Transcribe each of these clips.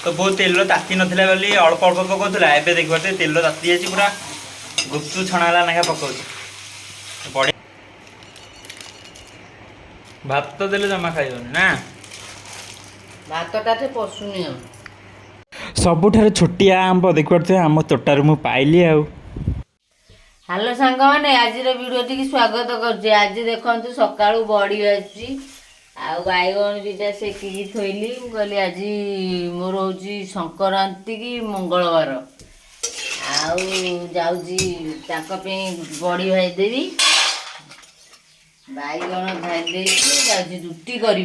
तो बहुत तेल ताती नाला बोली अल्प अल्प पकाला एवं देखिए तेल ताती जाए पूरा गुप्तु छणाला ना पकाऊ बढ़िया भात तो देले जमा खाइबनी ना भातटा पशुनी सबुठार छोटिया आंब देखिए आम तोटार मु पाइली आउ हेलो सांग मैंने आज वीडियो टी स्वागत कर आज देखु सका बड़ी अच्छी आउ बैगन दुटा सेकिकी थोली कहली आज मोर हूँ संक्रांति की मंगलवार आउे बड़ी भाई देवी बैगन भाई दे रुटी करी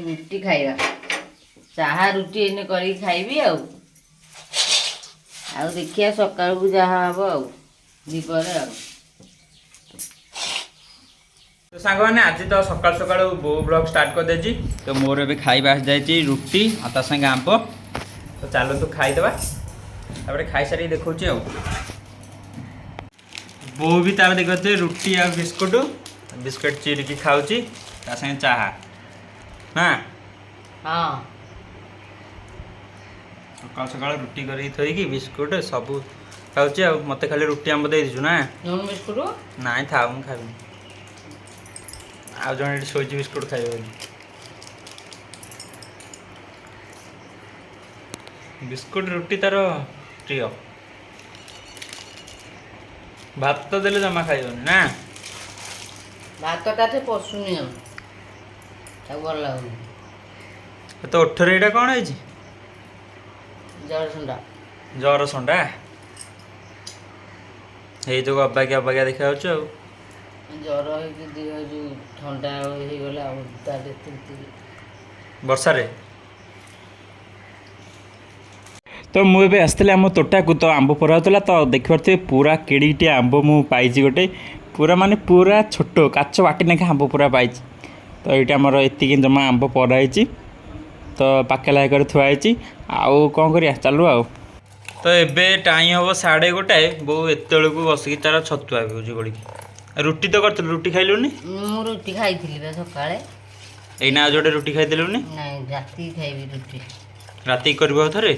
रुटी खाइबा चाहा रुटी एने करी खाइबी आउ देखिया सकाळ को जहाँ हम आउ दीपर आउ तो सांग मैंने आज तो सकाल सकाल बो ब्लॉग स्टार्ट कर देजी तो मोर ए खाइबा आस जाए रुटी आ संगे आंब तो चलो तो खाईदे खाई सारी देखा बो भी तार देखते रुटी आ बिस्कुट चिर की खाऊँ संगे चाहा हाँ हाँ सकाल सकाल रुटी कर थोड़ी बिस्कुट सब खाऊँ मत खाली रुटी आंब दे दीजु ना बिस्कुट ना था मुझे खाइबी आज जन शोची बिस्कुट खाइबे बिस्कुट रुटी तार प्रिय भात तो देले जमा खाइबनी ना भातटा पशुनी भल लगुनि तो ओठरे एटा कौन है जर सुंडा जर संडा ये जो अबाकिया अबाकिया देखा जर जो ठंडा हो गला वर्षा रे तो मुझे आसती आम तोटा को तो आंब परा होता तो देखिए पूरा केड़ीटे आंब मु पाई गोटे पूरा माने पूरा छोट काच बाटी नाखा आंब पूरा पाई तो ये आमर एति जमा आंब पराई तो पाकेला कर थुआई आउ कौन करिया चलू आउ तो एबे टाइम हम 1:30 बो एत को बसिक तार छतुआ भी गोड़ी रुटी तो कर रुटी खाइलुनी मु रुटी खाई सकाळे एना जोड़े रुटी खाईदेलुनी नहीं राति खाइबी रुटी राति करबो थरे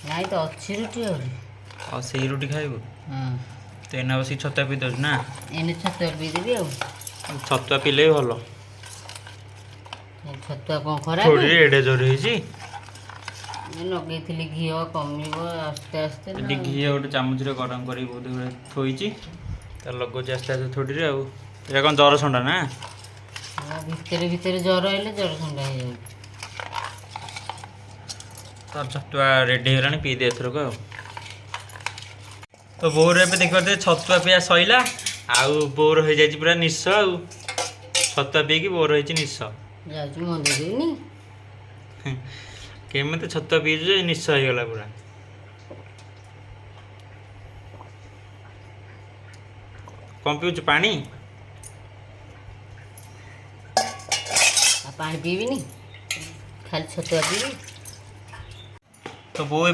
नहीं तो अच्छी रुटी और सही रुटी खाइबो तो एना बसी छतुआ पी दस ना एने छतुआ पी देबी आ छतुआ पीले भल छतुआ कौन खराब थोड़ी एडे जोर है लगे घी कमिब आस्ते आस्ते घी गोटे चामच गरम कर थोड़ी तो लगुच आस्ते आस्ते थोड़ी ये कौन जर सन्डा ना भितर भितर जर आइले जर ठंडा हो तो छतुआ रेडी होगा पी दे एथरक तो बोर ए देखते छतुआ पिया सैला आउ बोर हो जाए पूरा निश आउ छतुआ पी बोर हो निश केमी छतुआ पीजु निश होगला पूरा कौन पीचु पानी पानी पीबी खाली छतुआ पीबी तो बो ए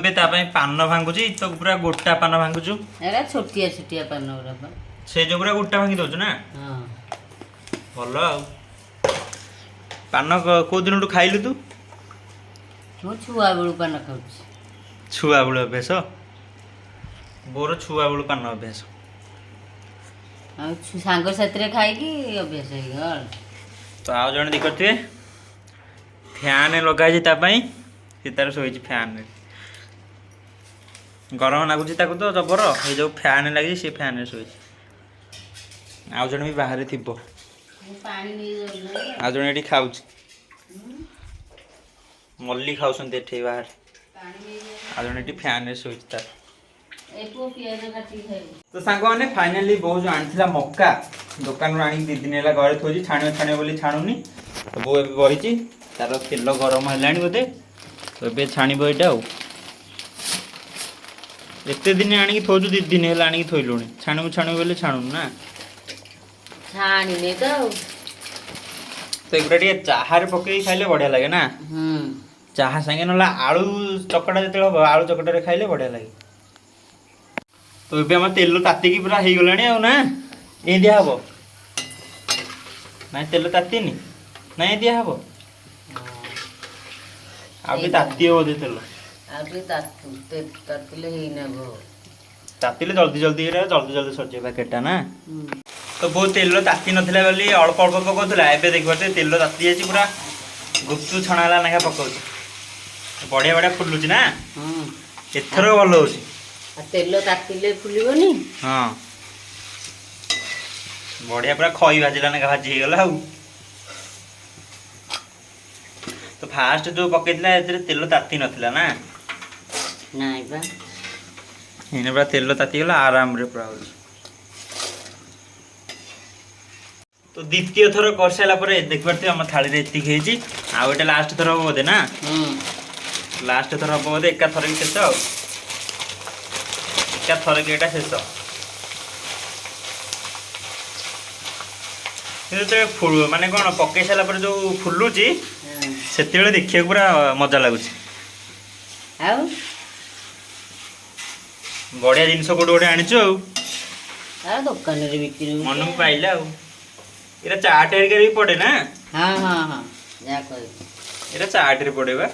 पान भांगुची तो पूरा गोटा पान भांगुचु एरा छोटिया छोटिया पान गुरा से जो पूरा गोटा भांगी दउछु ना हां भल आ पान को दिन खाइलु तू मो छुआ बेलू पान खाऊँ छुआ बेलू अभ्यास बोर छुआ बेलू पान अभ्यास सांग साथी खाई अभ्यास हो तो आउ जन देखते फैन लगाई सी तार शोई फैन गरम लगुच तो जबर ये जो फैन लगी सी फैन शोई आउ जन भी बाहर थी आउ जन ये खाऊ मल्ली खाऊँ बाहर आ जन ये फैन शोई तार तो सांग मैंने फाइनाली बो जो आनी मक्का दुकान आनी 2 दिन है घरे थोड़ी छाण छाण बोली छाणुनी तो बो बही तार तेल गरम है बोधे तो ये छाणब यहाँ एत दिन आनिक थोचु 2 दिन है आनिक थोलुणी छाणु छाणु बोले छाणु ना छाणी तो एगुड़ा टे चाहार पकई खाइले बढ़िया लगे ना चाहा संगे ना आलू चकटा जो हम आलू चकटा खाइले बढ़िया लगे तो ये आम तेल तातिकी पूरा हो गला ना ये दिया हम ना तेल तातीनी ना ये दिया हम ଆଉ ଟିକେ ତାତି ବୋଧେ ତେଲ ଆଉ ଟିକେ ତାତିଲେ ହେଇନବ। ତାତିଲେ ଜଲ୍ଦି ଜଲ୍ଦି ସରିଯିବ ପ୍ୟାକେଟଟା ନା। ତ ବହୁତ ତେଲ ତାତି ନଥିଲା ବୋଲି ଅଳ୍ପ ଅଳ୍ପ ପକାଉଥିଲା, ଏବେ ଦେଖିପାରୁଥିବେ ତେଲ ତାତି ଯାଇଛି ପୁରା ଗୁପ୍ତୁ ଛଣା ହେଲା ନାଖା ପକାଉଛି। ବଢ଼ିଆ ବଢ଼ିଆ ଫୁଲୁଛି ନା ଏଥର ଭଲ ହେଉଛି। ତେଲ ତାତିଲେ ଫୁଲିବନି। ହଁ ବଢ଼ିଆ ପୁରା ଖଇ ଭାଜିଲା ନାଖା ଭାଜି ହେଇଗଲା ଆଉ। ତ ଫାଷ୍ଟ ଯୋଉ ପକେଇଥିଲା ଏଥିରେ ତେଲ ତାତି ନଥିଲା ନା। ନାଇଁ ବା ଏଇନେ ପୁରା ତେଲ ତାତିଗଲା ଆରାମରେ ପୁରା ହେଉଛି। ତ ଦ୍ୱିତୀୟ ଥର କରିସାରିଲା ପରେ ଦେଖିପାରୁଥିବେ ଆମ ଥାଳିରେ ଏତିକି ହେଇଛି। ଆଉ ଏଇଟା ଲାଷ୍ଟ ଥର ହବ ବୋଧେ ନା। ଲାଷ୍ଟ ଥର ହବ ବୋଧେ, ଏକା ଥର କି ଶେଷ ଆଉ। ଏକା ଥର କି ଏଇଟା ଶେଷ। ଯେତେବେଳେ ମାନେ କ'ଣ ପକେଇ ସାରିଲା ପରେ ଯୋଉ ଫୁଲୁଛି ସେତେବେଳେ ଦେଖିବାକୁ ପୁରା ମଜା ଲାଗୁଛି। ଆଉ ବଢ଼ିଆ ଜିନିଷ କୋଉଠୁ ଗୋଟେ ଆଣିଛୁ ଆଉ। ଦୋକାନରେ ବିକ୍ରି ହଉଛି। ମନକୁ ପାଇଲା ଆଉ। ଏଇଟା ଚାଟ୍ ହେରିକାରେ ବି ପଡ଼େ ନା। ହଁ ହଁ ହଁ ଯାହା କହିବି। ଏଇଟା ଚାଟ୍ରେ ପଡ଼େ ବା।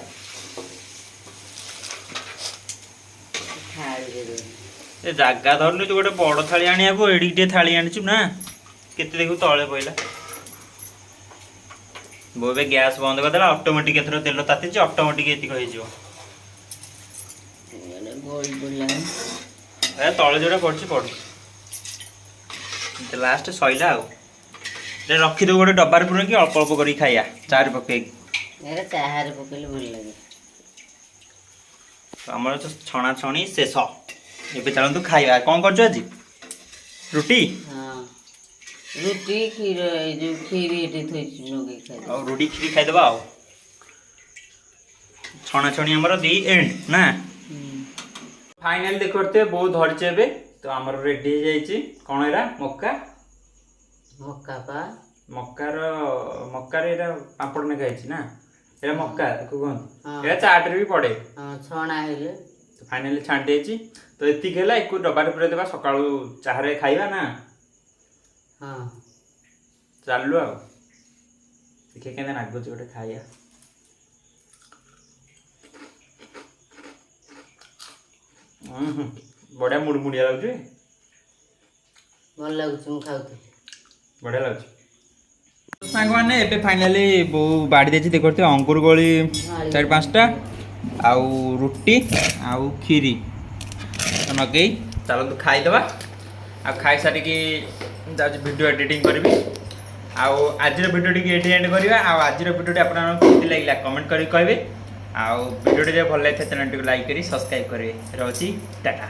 ଏ ଜାଗା ଧରୁନି ତୁ ଗୋଟେ ବଡ଼ ଥାଳି ଆଣିବାକୁ, ଏଡ଼ିକି ଟିକେ ଥାଳି ଆଣିଛୁ ନା। କେତେ ଦେଖିବୁ ତଳେ ପଇଲା। ବୋଉ ଏବେ ଗ୍ୟାସ୍ ବନ୍ଦ କରିଦେଲା, ଅଟୋମେଟିକ୍ ଏଥର ତେଲ ତାତିଛି, ଅଟୋମେଟିକ୍ ଏତିକି ହେଇଯିବ। ଏ ତଳେ ଯୋଉଟା ପଡୁଛି ପଡୁ। ଲାଷ୍ଟ ସଇଲା ଆଉ। ରଖିଦେବୁ ଗୋଟେ ଡବାରେ ପୁରେଇକି, ଅଳ୍ପ ଅଳ୍ପ କରିକି ଖାଇବା ଚାରେ ପକେଇକି। ଏରା ଚାହାରେ ପକେଇଲେ ଭଲ ଲାଗେ। ଆମର ତ ଛଣାଛଣି ଶେଷ। ଏବେ ଚାଲନ୍ତୁ ଖାଇବା। କ'ଣ କରୁଛୁ ଆଜି? ରୁଟି? ହଁ ରୁଟି କ୍ଷୀର, ଏଇ ଯୋଉ କ୍ଷୀରି ଏଠି ଥୋଇଛି ଲଗେଇ ଖାଇଦେବା। ଆଉ ରୁଟି କ୍ଷୀରି ଖାଇଦେବା ଆଉ। ଛଣାଛଣି ଆମର ଦି ଏଣ୍ଡ ନା। ଫାଇନାଲି ଦେଖିପାରୁଥିବେ ବୋଉ ଧରିଛି ଏବେ। ତ ଆମର ରେଡି ହେଇଯାଇଛି। କ'ଣ ଏଇଟା? ମକା ମକାରେ ଏଇଟା ପାମ୍ପଡ଼ ନେଖା ହେଇଛି ନା। ଏଇଟା ମକା ତାକୁ କୁହନ୍ତି। ଏଇଟା ଚାଟ୍ରେ ବି ପଡ଼େ। ଛଣା ହେଲେ ଫାଇନାଲି ଛାଣି ଦେଇଛି। ତ ଏତିକି ହେଲା, ଏକୁ ଡବାରେ ପୁରେଇ ଦେବା, ସକାଳୁ ଚାହାରେ ଖାଇବା ନା। ଚାଲୁ ଆଉ। ଦେଖିବା କେମିତି ଲାଗୁଛି ଗୋଟେ ଖାଇବା। ବଢ଼ିଆ ମୁଡ଼ମୁଡ଼ିଆ ଲାଗୁଛି। ଭଲ ଲାଗୁଛି, ମୁଁ ଖାଉଥିଲି। ବଢ଼ିଆ ଲାଗୁଛି। ସାଙ୍ଗମାନେ ଏବେ ଫାଇନାଲି ବୋଉ ବାଡ଼ି ଦେଇଛି। ଦେଖିପାରୁଥିବେ ଅଙ୍ଗୁର କୋଳି 4-5ଟା, ଆଉ ରୁଟି ଆଉ କ୍ଷୀରି ଲଗେଇ ଚାଲନ୍ତୁ ଖାଇଦେବା। ଆଉ ଖାଇସାରିକି ଯାଉଛି ଭିଡ଼ିଓ ଏଡ଼ିଟିଂ କରିବି। ଆଉ ଆଜିର ଭିଡ଼ିଓଟିକି ଏଇଠି ଏଣ୍ଡ କରିବା। ଆଉ ଆଜିର ଭିଡ଼ିଓଟି ଆପଣମାନଙ୍କୁ କେମିତି ଲାଗିଲା କମେଣ୍ଟ କରି କହିବେ। ଆଉ ଭିଡ଼ିଓଟି ଯଦି ଭଲ ଲାଗିଥାଏ ଚ୍ୟାନେଲଟିକୁ ଲାଇକ୍ କରି ସବସ୍କ୍ରାଇବ୍ କରିବେ। ରହୁଛି, ଟାଟା।